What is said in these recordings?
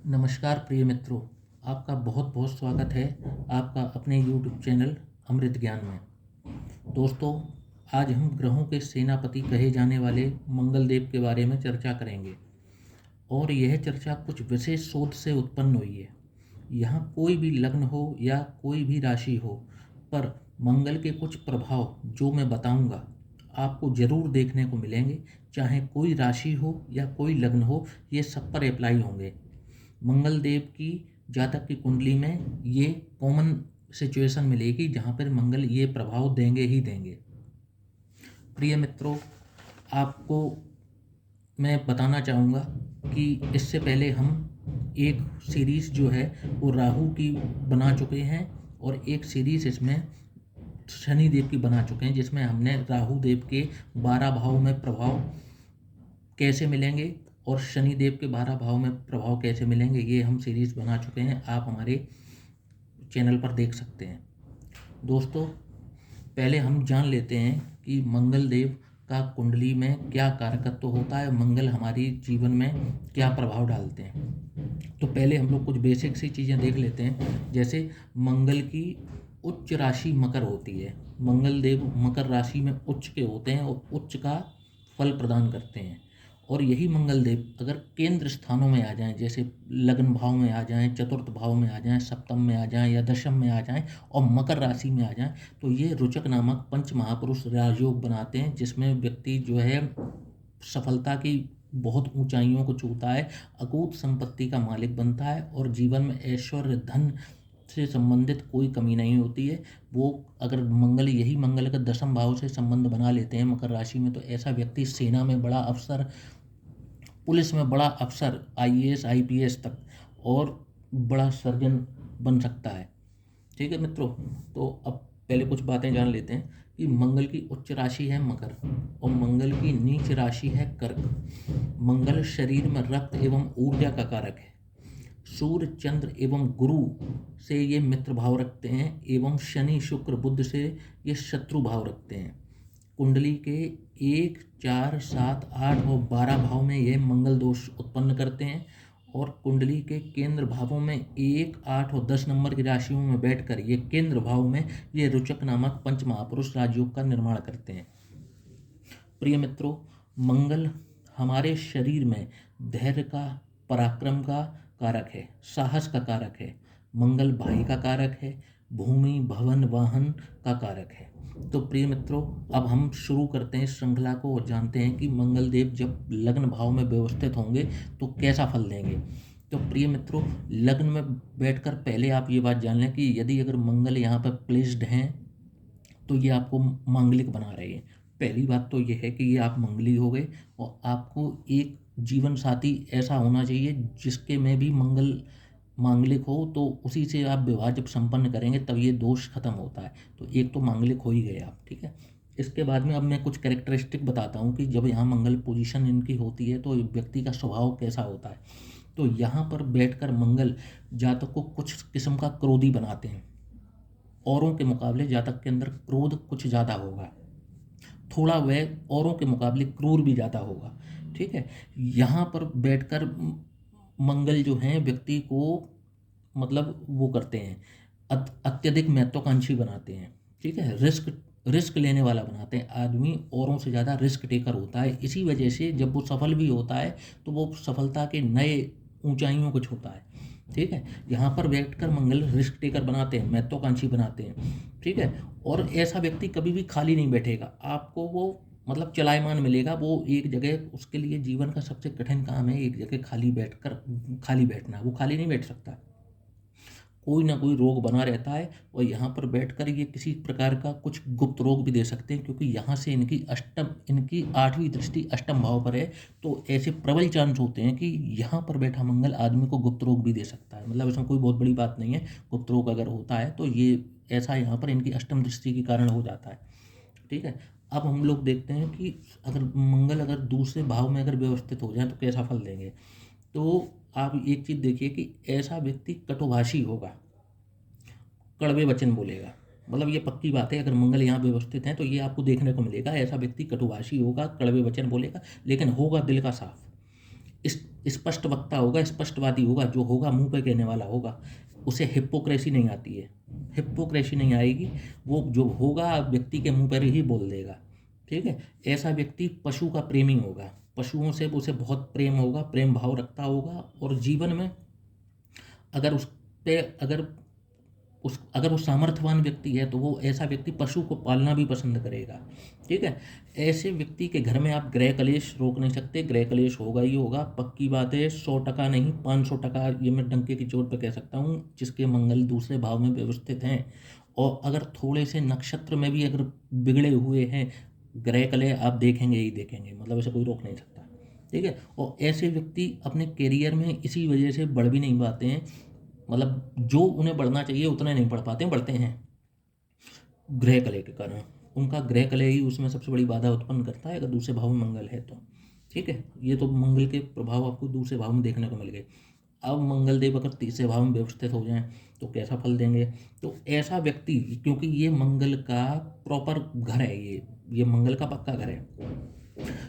नमस्कार प्रिय मित्रों, आपका बहुत बहुत स्वागत है आपका अपने YouTube चैनल अमृत ज्ञान में। दोस्तों, आज हम ग्रहों के सेनापति कहे जाने वाले मंगल देव के बारे में चर्चा करेंगे और यह चर्चा कुछ विशेष शोध से उत्पन्न हुई है। यहाँ कोई भी लग्न हो या कोई भी राशि हो, पर मंगल के कुछ प्रभाव जो मैं बताऊंगा आपको ज़रूर देखने को मिलेंगे। चाहे कोई राशि हो या कोई लग्न हो, ये सब पर अप्लाई होंगे। मंगल देव की जातक की कुंडली में ये कॉमन सिचुएशन मिलेगी जहाँ पर मंगल ये प्रभाव देंगे ही देंगे। प्रिय मित्रों, आपको मैं बताना चाहूँगा कि इससे पहले हम एक सीरीज़ जो है वो राहु की बना चुके हैं और एक सीरीज़ इसमें शनि देव की बना चुके हैं, जिसमें हमने राहु देव के 12 भाव में प्रभाव कैसे मिलेंगे और शनि देव के 12 भाव में प्रभाव कैसे मिलेंगे, ये हम सीरीज़ बना चुके हैं। आप हमारे चैनल पर देख सकते हैं। दोस्तों, पहले हम जान लेते हैं कि मंगल देव का कुंडली में क्या कारकत्व होता है, मंगल हमारी जीवन में क्या प्रभाव डालते हैं। तो पहले हम लोग कुछ बेसिक सी चीज़ें देख लेते हैं। जैसे मंगल की उच्च राशि मकर होती है। मंगल देव मकर राशि में उच्च के होते हैं और उच्च का फल प्रदान करते हैं। और यही मंगल देव अगर केंद्र स्थानों में आ जाएं, जैसे लग्न भाव में आ जाएं, चतुर्थ भाव में आ जाएं, सप्तम में आ जाएं या दशम में आ जाएं और मकर राशि में आ जाएं, तो ये रुचक नामक पंच महापुरुष राजयोग बनाते हैं, जिसमें व्यक्ति जो है सफलता की बहुत ऊंचाइयों को छूता है, अकूत संपत्ति का मालिक बनता है और जीवन में ऐश्वर्य धन से संबंधित कोई कमी नहीं होती है। वो अगर यही मंगल का दशम भाव से संबंध बना लेते हैं मकर राशि में, तो ऐसा व्यक्ति सेना में बड़ा अफसर, पुलिस में बड़ा अफसर, आईएएस आईपीएस तक और बड़ा सर्जन बन सकता है। ठीक है मित्रों, तो अब पहले कुछ बातें जान लेते हैं कि मंगल की उच्च राशि है मकर और मंगल की नीच राशि है कर्क। मंगल शरीर में रक्त एवं ऊर्जा का कारक है। सूर्य चंद्र एवं गुरु से ये मित्र भाव रखते हैं एवं शनि शुक्र बुध से ये शत्रु भाव रखते हैं। कुंडली के 1, 4, 7, 8 और 12 भाव में ये मंगल दोष उत्पन्न करते हैं और कुंडली के केंद्र भावों में 1, 8 और 10 नंबर की राशियों में बैठकर ये केंद्र भाव में ये रुचक नामक पंच महापुरुष राजयोग का निर्माण करते हैं। प्रिय मित्रों, मंगल हमारे शरीर में धैर्य का, पराक्रम का कारक है, साहस का कारक है। मंगल भाई का कारक है, भूमि भवन वाहन का कारक है। तो प्रिय मित्रों, अब हम शुरू करते हैं श्रृंखला को और जानते हैं कि मंगल देव जब लग्न भाव में व्यवस्थित होंगे तो कैसा फल देंगे। तो प्रिय मित्रों, लग्न में बैठकर पहले आप ये बात जान लें कि यदि अगर मंगल यहाँ पर प्लेस्ड हैं तो ये आपको मांगलिक बना रहे हैं। पहली बात तो ये है कि ये आप मंगली हो गए और आपको एक जीवन साथी ऐसा होना चाहिए जिसके में भी मंगल मांगलिक हो, तो उसी से आप विवाह जब संपन्न करेंगे तब ये दोष खत्म होता है। तो एक तो मांगलिक हो ही गए आप, ठीक है। इसके बाद में अब मैं कुछ कैरेक्टरिस्टिक बताता हूँ कि जब यहाँ मंगल पोजीशन इनकी होती है तो व्यक्ति का स्वभाव कैसा होता है। तो यहाँ पर बैठकर मंगल जातक को कुछ किस्म का क्रोधी बनाते हैं। औरों के मुकाबले जातक के अंदर क्रोध कुछ ज़्यादा होगा, थोड़ा वह औरों के मुकाबले क्रूर भी ज़्यादा होगा, ठीक है। यहाँ पर बैठकर मंगल जो हैं व्यक्ति को मतलब वो करते हैं, अत्यधिक महत्वाकांक्षी बनाते हैं, ठीक है। रिस्क लेने वाला बनाते हैं। आदमी औरों से ज़्यादा रिस्क टेकर होता है। इसी वजह से जब वो सफल भी होता है तो वो सफलता के नए ऊंचाइयों को छूता है, ठीक है। यहाँ पर बैठकर मंगल रिस्क टेकर बनाते हैं, महत्वाकांक्षी बनाते हैं, ठीक है। और ऐसा व्यक्ति कभी भी खाली नहीं बैठेगा, आपको वो मतलब चलायमान मिलेगा। वो एक जगह, उसके लिए जीवन का सबसे कठिन काम है एक जगह खाली बैठना। वो खाली नहीं बैठ सकता, कोई ना कोई रोग बना रहता है और यहाँ पर बैठकर ये किसी प्रकार का कुछ गुप्त रोग भी दे सकते हैं, क्योंकि यहाँ से इनकी 8वीं दृष्टि अष्टम भाव पर है। तो ऐसे प्रबल चांस होते हैं कि यहाँ पर बैठा मंगल आदमी को गुप्त रोग भी दे सकता है। मतलब इसमें कोई बहुत बड़ी बात नहीं है, गुप्त रोग अगर होता है तो ये ऐसा यहाँ पर इनकी अष्टम दृष्टि के कारण हो जाता है, ठीक है। अब हम लोग देखते हैं कि अगर दूसरे भाव में अगर व्यवस्थित हो जाए तो कैसा फल देंगे। तो आप एक चीज़ देखिए कि ऐसा व्यक्ति कटुभाषी होगा, कड़वे वचन बोलेगा। मतलब ये पक्की बात है, अगर मंगल यहाँ व्यवस्थित है तो ये आपको देखने को मिलेगा। ऐसा व्यक्ति कटुभाषी होगा, कड़वे वचन बोलेगा, लेकिन होगा दिल का साफ। स्पष्ट वक्ता होगा, स्पष्टवादी होगा, जो होगा मुंह पे कहने वाला होगा, उसे हिप्पोक्रेसी नहीं आती है, हिप्पोक्रेसी नहीं आएगी, वो जो होगा व्यक्ति के मुंह पर ही बोल देगा। ठीक है, ऐसा व्यक्ति पशु का प्रेमी होगा, पशुओं से उसे बहुत प्रेम होगा, प्रेम भाव रखता होगा, और जीवन में अगर उस पे अगर वो सामर्थ्यवान व्यक्ति है तो वो ऐसा व्यक्ति पशु को पालना भी पसंद करेगा। ठीक है, ऐसे व्यक्ति के घर में आप गृह कलेश रोक नहीं सकते, गृह कलेश होगा ही होगा, पक्की बात है। 100% नहीं, 500% ये मैं डंके की चोट पर कह सकता हूँ, जिसके मंगल दूसरे भाव में व्यवस्थित हैं और अगर थोड़े से नक्षत्र में भी अगर बिगड़े हुए हैं, गृह कलह आप देखेंगे ही देखेंगे, मतलब ऐसे कोई रोक नहीं सकता। ठीक है, और ऐसे व्यक्ति अपने करियर में इसी वजह से बढ़ भी नहीं पाते हैं, मतलब जो उन्हें बढ़ना चाहिए उतना नहीं पढ़ पाते हैं, बढ़ते हैं गृह कलह के कारण। उनका गृह कलह ही उसमें सबसे बड़ी बाधा उत्पन्न करता है, अगर दूसरे भाव में मंगल है तो। ठीक है, ये तो मंगल के प्रभाव आपको दूसरे भाव में देखने को मिल गए। अब मंगल देव अगर तीसरे भाव में व्यवस्थित हो जाएं तो कैसा फल देंगे? तो ऐसा व्यक्ति, क्योंकि ये मंगल का प्रॉपर घर है, ये मंगल का पक्का घर है,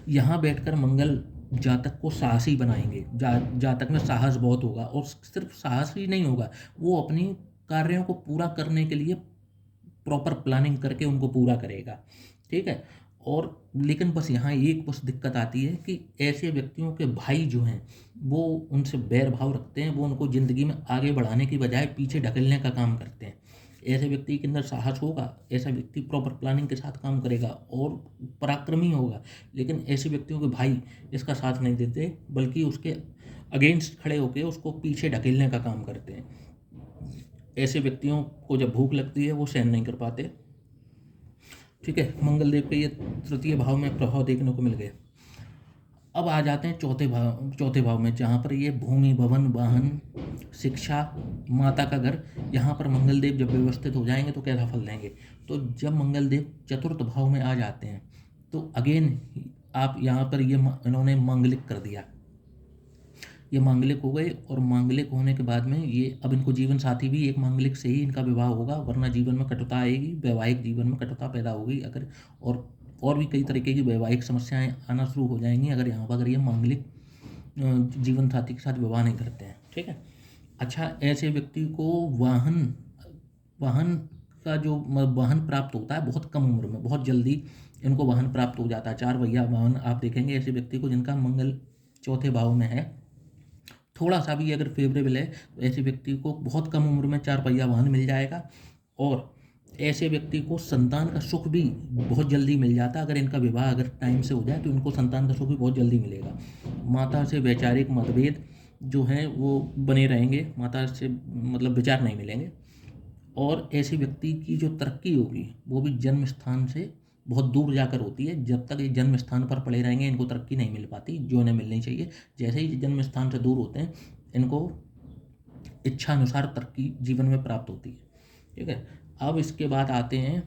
यहाँ बैठकर मंगल जातक को साहसी बनाएंगे, जातक में साहस बहुत होगा, और सिर्फ साहस ही नहीं होगा, वो अपनी कार्यों को पूरा करने के लिए प्रॉपर प्लानिंग करके उनको पूरा करेगा। ठीक है, और लेकिन बस यहाँ एक बस दिक्कत आती है कि ऐसे व्यक्तियों के भाई जो हैं वो उनसे बैर भाव रखते हैं, वो उनको ज़िंदगी में आगे बढ़ाने की बजाय पीछे ढकेलने का काम करते हैं। ऐसे व्यक्ति के अंदर साहस होगा, ऐसा व्यक्ति प्रॉपर प्लानिंग के साथ काम करेगा और पराक्रमी होगा, लेकिन ऐसे व्यक्तियों के भाई इसका साथ नहीं देते, बल्कि उसके अगेंस्ट खड़े होकर उसको पीछे ढकेलने का काम करते हैं। ऐसे व्यक्तियों को जब भूख लगती है वो सहन नहीं कर पाते। ठीक है, मंगल देव के ये तृतीय भाव में प्रभाव देखने को मिल गए। अब आ जाते हैं चौथे भाव में, जहाँ पर ये भूमि, भवन, वाहन, शिक्षा, माता का घर, यहाँ पर मंगल देव जब व्यवस्थित हो जाएंगे तो कैसा फल देंगे? तो जब मंगल देव चतुर्थ भाव में आ जाते हैं तो अगेन आप यहाँ पर ये इन्होंने मांगलिक कर दिया, ये मांगलिक हो गए, और मांगलिक होने के बाद में ये अब इनको जीवन साथी भी एक मांगलिक से ही इनका विवाह होगा, वरना जीवन में कटुता आएगी, वैवाहिक जीवन में कटुता पैदा होगी अगर, और भी कई तरीके की वैवाहिक समस्याएं आना शुरू हो जाएंगी अगर ये मांगलिक जीवन साथी के साथ विवाह नहीं करते हैं। ठीक है, अच्छा, ऐसे व्यक्ति को वाहन का जो वाहन प्राप्त होता है बहुत कम उम्र में, बहुत जल्दी इनको वाहन प्राप्त हो जाता है। 4 पहिया वाहन आप देखेंगे ऐसे व्यक्ति को जिनका मंगल चौथे भाव में है, थोड़ा सा भी अगर फेवरेबल है तो ऐसे व्यक्ति को बहुत कम उम्र में 4 पहिया वाहन मिल जाएगा, और ऐसे व्यक्ति को संतान का सुख भी बहुत जल्दी मिल जाता है। अगर इनका विवाह अगर टाइम से हो जाए तो इनको संतान का सुख भी बहुत जल्दी मिलेगा। माता से वैचारिक मतभेद जो हैं वो बने रहेंगे, माता से मतलब विचार नहीं मिलेंगे, और ऐसे व्यक्ति की जो तरक्की होगी वो भी जन्म स्थान से बहुत दूर जाकर होती है। जब तक ये जन्म स्थान पर पड़े रहेंगे इनको तरक्की नहीं मिल पाती जो इन्हें मिलनी चाहिए। जैसे ही जन्म स्थान से दूर होते हैं इनको इच्छा अनुसार तरक्की जीवन में प्राप्त होती है। ठीक है, अब इसके बाद आते हैं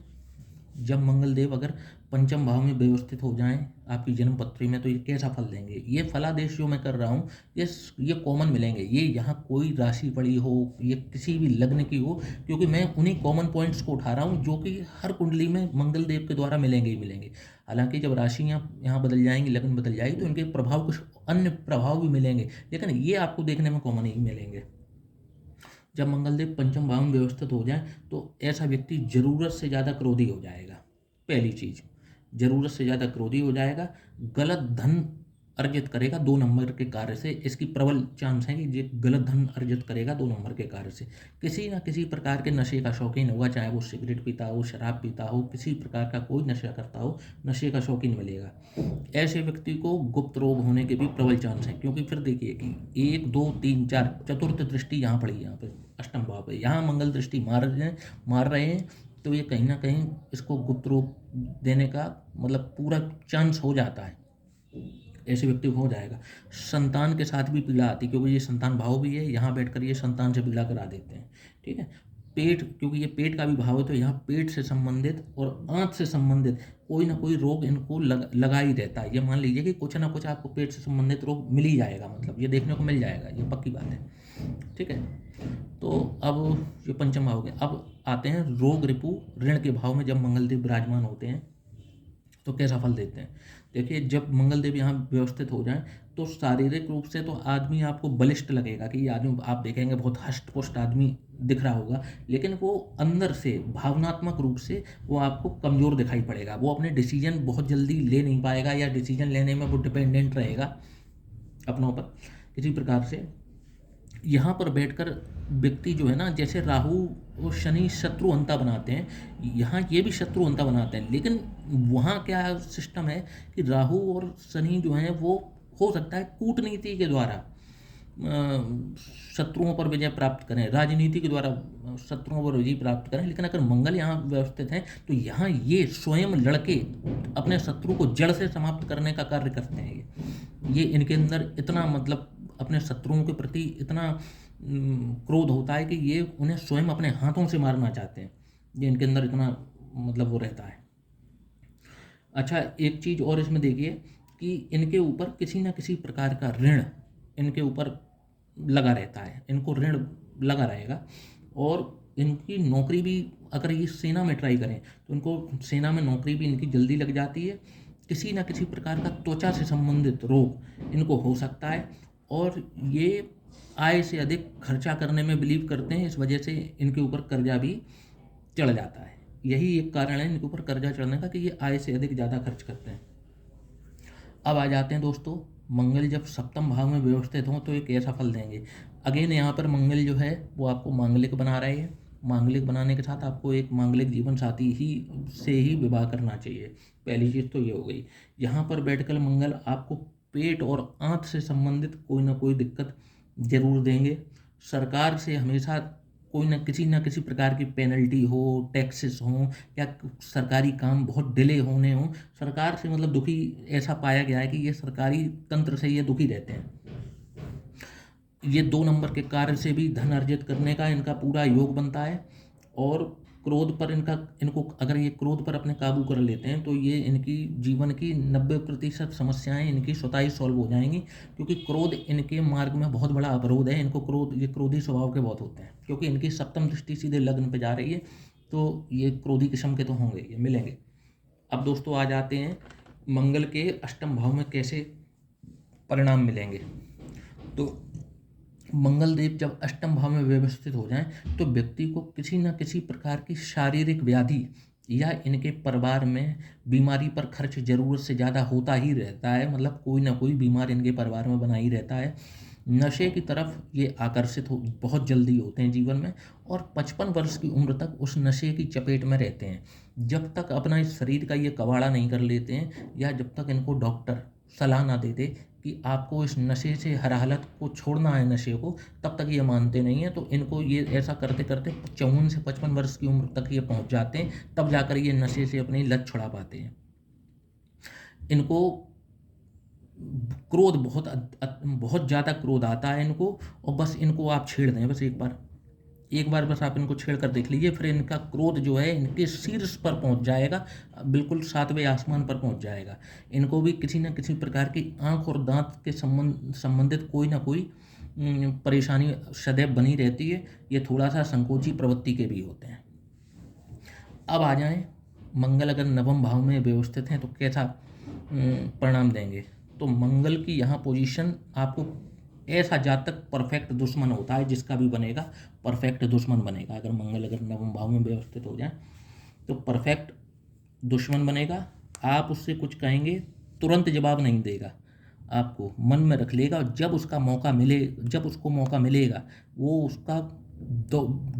जब मंगल देव अगर पंचम भाव में व्यवस्थित हो जाएं आपकी जन्म पत्री में तो ये कैसा फल देंगे? ये फलादेश जो मैं कर रहा हूँ ये कॉमन मिलेंगे, ये यहाँ कोई राशि पड़ी हो, ये किसी भी लग्न की हो, क्योंकि मैं उन्हीं कॉमन पॉइंट्स को उठा रहा हूँ जो कि हर कुंडली में मंगल देव के द्वारा मिलेंगे ही मिलेंगे। हालांकि जब राशियाँ यहाँ बदल जाएंगी, लग्न बदल जाएगी, तो इनके प्रभाव कुछ अन्य प्रभाव भी मिलेंगे, लेकिन ये आपको देखने में कॉमन ही मिलेंगे। जब मंगलदेव पंचम भाव में व्यवस्थित हो जाए तो ऐसा व्यक्ति जरूरत से ज़्यादा क्रोधी हो जाएगा। पहली चीज, जरूरत से ज़्यादा क्रोधी हो जाएगा, गलत धन अर्जित करेगा 2 नंबर के कार्य से। इसकी प्रबल चांस है कि ये गलत धन अर्जित करेगा 2 नंबर के कार्य से। किसी ना किसी प्रकार के नशे का शौकीन होगा, चाहे वो सिगरेट पीता हो, शराब पीता हो, किसी प्रकार का कोई नशा करता हो, नशे का शौकीन मिलेगा। ऐसे व्यक्ति को गुप्त रोग होने के भी प्रबल चांस है, क्योंकि फिर देखिए कि 1 2 3 4 चतुर्थ दृष्टि यहाँ पड़ी, यहाँ पे अष्टम भाव पे, यहाँ मंगल दृष्टि मार रहे हैं, तो ये कहीं ना कहीं इसको गुप्त रोग देने का मतलब पूरा चांस हो जाता है, ऐसे व्यक्ति को हो जाएगा। संतान के साथ भी पीड़ा आती है, क्योंकि ये संतान भाव भी है, यहाँ बैठकर ये संतान से पीड़ा करा देते हैं। ठीक है, पेट, क्योंकि ये पेट का भी भाव है, तो यहाँ पेट से संबंधित और आंत से संबंधित कोई ना कोई रोग इनको लगा ही रहता है। ये मान लीजिए कि कुछ ना कुछ आपको पेट से संबंधित रोग मिल ही जाएगा, मतलब ये देखने को मिल जाएगा, ये पक्की बात है। ठीक है, तो अब ये पंचम भाव हो गया। अब आते हैं रोग, रिपु, ऋण के भाव में जब मंगलदेव विराजमान होते हैं तो कैसा फल देते हैं? देखिए जब मंगल देव यहाँ व्यवस्थित हो जाएं तो शारीरिक रूप से तो आदमी आपको बलिष्ठ लगेगा कि ये आदमी, आप देखेंगे बहुत हष्ट पुष्ट आदमी दिख रहा होगा, लेकिन वो अंदर से भावनात्मक रूप से वो आपको कमज़ोर दिखाई पड़ेगा। वो अपने डिसीजन बहुत जल्दी ले नहीं पाएगा, या डिसीजन लेने में वो डिपेंडेंट रहेगा अपनों पर किसी प्रकार से। यहाँ पर बैठकर व्यक्ति जो है ना, जैसे राहु और शनि शत्रुअंता बनाते हैं, यहाँ ये भी शत्रुअंता बनाते हैं, लेकिन वहाँ क्या सिस्टम है कि राहु और शनि जो हैं वो हो सकता है कूटनीति के द्वारा शत्रुओं पर विजय प्राप्त करें, राजनीति के द्वारा शत्रुओं पर विजय प्राप्त करें, लेकिन अगर मंगल यहाँ व्यवस्थित हैं तो यहाँ ये स्वयं लड़के अपने शत्रु को जड़ से समाप्त करने का कार्य करते हैं। ये इनके अंदर इतना मतलब अपने शत्रुओं के प्रति इतना क्रोध होता है कि ये उन्हें स्वयं अपने हाथों से मारना चाहते हैं। ये इनके अंदर इतना मतलब वो रहता है। अच्छा, एक चीज़ और इसमें देखिए कि इनके ऊपर किसी न किसी प्रकार का ऋण इनके ऊपर लगा रहता है, इनको ऋण लगा रहेगा। और इनकी नौकरी भी, अगर ये सेना में ट्राई करें तो इनको सेना में नौकरी भी इनकी जल्दी लग जाती है। किसी न किसी प्रकार का त्वचा से संबंधित रोग इनको हो सकता है, और ये आय से अधिक खर्चा करने में बिलीव करते हैं, इस वजह से इनके ऊपर कर्जा भी चढ़ जाता है। यही एक कारण है इनके ऊपर कर्जा चढ़ने का कि ये आय से अधिक ज़्यादा खर्च करते हैं। अब आ जाते हैं दोस्तों, मंगल जब सप्तम भाव में व्यवस्थित हों तो ये कैसा फल देंगे। अगेन यहाँ पर मंगल जो है वो आपको मांगलिक बना रहे हैं। मांगलिक बनाने के साथ आपको एक मांगलिक जीवन साथी ही से ही विवाह करना चाहिए, पहली चीज़ तो ये हो गई। यहाँ पर बैठकर मंगल आपको पेट और आंत से संबंधित कोई ना कोई दिक्कत जरूर देंगे। सरकार से हमेशा कोई ना किसी प्रकार की पेनल्टी हो, टैक्सेस हो, या सरकारी काम बहुत डिले होने हो, सरकार से मतलब दुखी ऐसा पाया गया है कि ये सरकारी तंत्र से ये दुखी रहते हैं। ये 2 नंबर के कार्य से भी धन अर्जित करने का इनका पूरा योग बनता है। और क्रोध पर इनको अगर ये क्रोध पर अपने काबू कर लेते हैं तो ये इनकी जीवन की 90% समस्याएं इनकी स्वतः ही सॉल्व हो जाएंगी, क्योंकि क्रोध इनके मार्ग में बहुत बड़ा अवरोध है। इनको ये क्रोधी स्वभाव के बहुत होते हैं, क्योंकि इनकी सप्तम दृष्टि सीधे लग्न पे जा रही है, तो ये क्रोधी किस्म के तो होंगे, ये मिलेंगे। अब दोस्तों आ जाते हैं मंगल के अष्टम भाव में कैसे परिणाम मिलेंगे। तो मंगल देव जब अष्टम भाव में व्यवस्थित हो जाएं तो व्यक्ति को किसी न किसी प्रकार की शारीरिक व्याधि या इनके परिवार में बीमारी पर खर्च जरूरत से ज़्यादा होता ही रहता है। मतलब कोई ना कोई बीमार इनके परिवार में बना ही रहता है। नशे की तरफ ये आकर्षित हो बहुत जल्दी होते हैं जीवन में, और 55 वर्ष की उम्र तक उस नशे की चपेट में रहते हैं, जब तक अपना इस शरीर का ये कबाड़ा नहीं कर लेते हैं, या जब तक इनको डॉक्टर सलाह ना दे दे कि आपको इस नशे से हर हालत को छोड़ना है नशे को, तब तक ये मानते नहीं हैं। तो इनको ये ऐसा करते करते 54 से 55 वर्ष की उम्र तक ये पहुंच जाते हैं, तब जाकर ये नशे से अपनी लत छुड़ा पाते हैं। इनको क्रोध बहुत ज़्यादा क्रोध आता है इनको, और बस इनको आप छेड़ दें, बस एक बार बस आप इनको छेड़ कर देख लीजिए, फिर इनका क्रोध जो है इनके शीर्ष पर पहुंच जाएगा, बिल्कुल 7वें आसमान पर पहुंच जाएगा। इनको भी किसी न किसी प्रकार की आंख और दांत के संबंधित कोई ना कोई परेशानी सदैव बनी रहती है। ये थोड़ा सा संकोची प्रवृत्ति के भी होते हैं। अब आ जाएं, मंगल अगर नवम भाव में व्यवस्थित हैं तो कैसा परिणाम देंगे। तो मंगल की यहाँ पोजीशन आपको ऐसा जातक परफेक्ट दुश्मन होता है, जिसका भी बनेगा परफेक्ट दुश्मन बनेगा। अगर मंगल अगर नवम भाव में व्यवस्थित हो जाए तो परफेक्ट दुश्मन बनेगा। आप उससे कुछ कहेंगे तुरंत जवाब नहीं देगा, आपको मन में रख लेगा, और जब उसको मौका मिलेगा वो उसका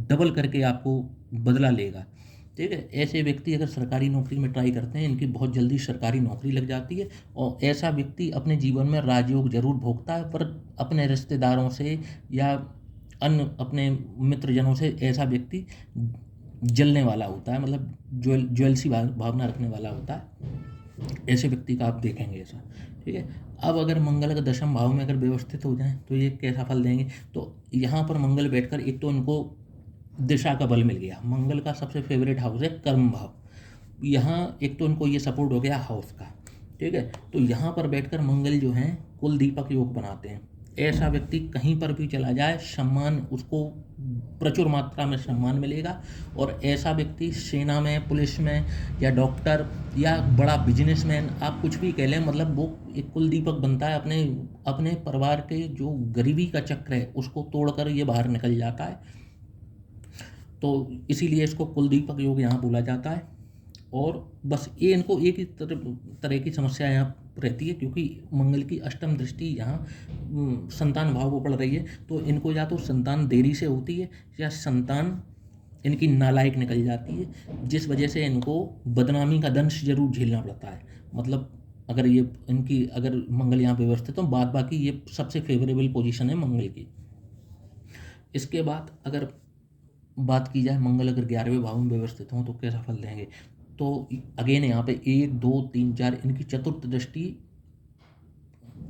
डबल करके आपको बदला लेगा। ठीक है, ऐसे व्यक्ति अगर सरकारी नौकरी में ट्राई करते हैं, इनकी बहुत जल्दी सरकारी नौकरी लग जाती है। और ऐसा व्यक्ति अपने जीवन में राजयोग जरूर भोगता है, पर अपने रिश्तेदारों से या अन्य अपने मित्रजनों से ऐसा व्यक्ति जलने वाला होता है, मतलब ज्वेलसी भावना रखने वाला होता है। ऐसे व्यक्ति का आप देखेंगे ऐसा। ठीक है, अब अगर मंगल अगर दशम भाव में अगर व्यवस्थित हो जाए तो ये कैसा फल देंगे। तो यहाँ पर मंगल बैठकर एक तो इनको दिशा का बल मिल गया। मंगल का सबसे फेवरेट हाउस है कर्म भाव। यहाँ एक तो इनको ये सपोर्ट हो गया हाउस का। ठीक है, तो यहाँ पर बैठकर मंगल जो हैं कुल दीपक योग बनाते हैं। ऐसा व्यक्ति कहीं पर भी चला जाए सम्मान उसको प्रचुर मात्रा में सम्मान मिलेगा। और ऐसा व्यक्ति सेना में, पुलिस में या डॉक्टर या बड़ा बिजनेसमैन, आप कुछ भी कह लें, मतलब वो एक कुलदीपक बनता है। अपने अपने परिवार के जो गरीबी का चक्र है उसको तोड़कर ये बाहर निकल जाता है। तो इसीलिए इसको कुलदीपक योग यहाँ बोला जाता है। और बस ये इनको एक ही तरह की समस्या यहाँ रहती है, क्योंकि मंगल की अष्टम दृष्टि यहाँ संतान भाव को पड़ रही है। तो इनको या तो संतान देरी से होती है या संतान इनकी नालायक निकल जाती है, जिस वजह से इनको बदनामी का दंश जरूर झेलना पड़ता है। मतलब अगर ये इनकी अगर मंगल यहाँ व्यवस्थित तो बाद बाकी ये सबसे फेवरेबल पोजीशन है मंगल की। इसके बाद अगर बात की जाए मंगल अगर 11वें भाव में व्यवस्थित हों तो कैसा फल देंगे, तो अगेन यहाँ पे 1 2 3 4 इनकी चतुर्थ दृष्टि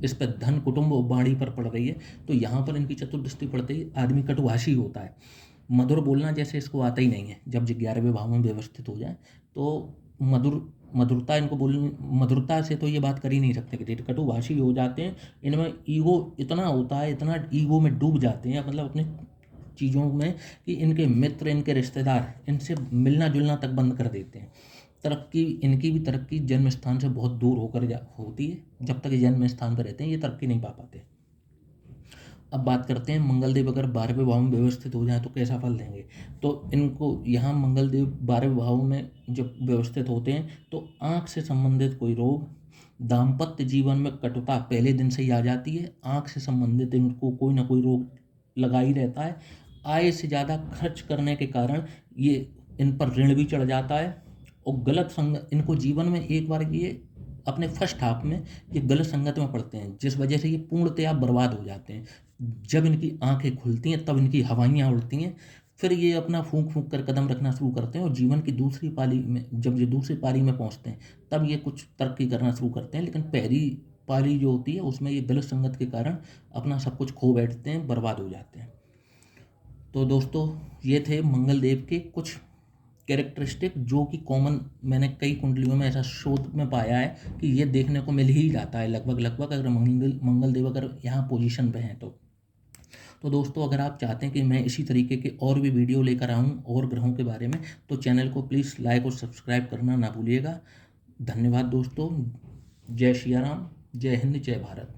इस पर धन, कुटुंब और वाणी पर पड़ रही है। तो यहाँ पर इनकी चतुर्थ दृष्टि पड़ते ही आदमी कटुभाषी होता है, मधुर बोलना जैसे इसको आता ही नहीं है। जब 11वें भाव में व्यवस्थित हो जाए तो मधुरता इनको बोलनी, मधुरता से तो ये बात कर ही नहीं सकते कि कटुभाषी हो जाते हैं। इनमें ईगो इतना होता है, इतना ईगो में डूब जाते हैं मतलब अपने चीज़ों में, कि इनके मित्र, इनके रिश्तेदार इनसे मिलना जुलना तक बंद कर देते हैं। तरक्की, इनकी भी तरक्की जन्म स्थान से बहुत दूर होकर होती है। जब तक ये जन्म स्थान पर रहते हैं ये तरक्की नहीं पा पाते। अब बात करते हैं मंगलदेव अगर 12वें भाव में व्यवस्थित हो जाए तो कैसा फल देंगे। तो इनको यहाँ मंगलदेव 12वें भाव में जब व्यवस्थित होते हैं तो आँख से संबंधित कोई रोग, दाम्पत्य जीवन में कटुता पहले दिन से ही आ जाती है। आँख से संबंधित इनको कोई ना कोई रोग लगा ही रहता है। आय से ज़्यादा खर्च करने के कारण ये इन पर ऋण भी चढ़ जाता है। और गलत संगत, इनको जीवन में एक बार ये अपने फर्स्ट हाफ में ये गलत संगत में पड़ते हैं, जिस वजह से ये पूर्णतया बर्बाद हो जाते हैं। जब इनकी आंखें खुलती हैं तब इनकी हवाइयाँ उड़ती हैं, फिर ये अपना फूंक फूंक कर कदम रखना शुरू करते हैं। और जीवन की दूसरी पाली में, जब ये दूसरी पारी में पहुंचते हैं तब ये कुछ तरक्की करना शुरू करते हैं। लेकिन पहली पारी जो होती है उसमें ये गलत संगत के कारण अपना सब कुछ खो बैठते हैं, बर्बाद हो जाते हैं। तो दोस्तों ये थे मंगल देव के कुछ कैरेक्टरिस्टिक, जो कि कॉमन मैंने कई कुंडलियों में ऐसा शोध में पाया है कि ये देखने को मिल ही जाता है लगभग अगर मंगल देव अगर यहाँ पोजीशन पे हैं तो दोस्तों अगर आप चाहते हैं कि मैं इसी तरीके के और भी वीडियो लेकर आऊँ और ग्रहों के बारे में, तो चैनल को प्लीज़ लाइक और सब्सक्राइब करना ना भूलिएगा। धन्यवाद दोस्तों। जय श्री राम, जय हिंद, जय भारत।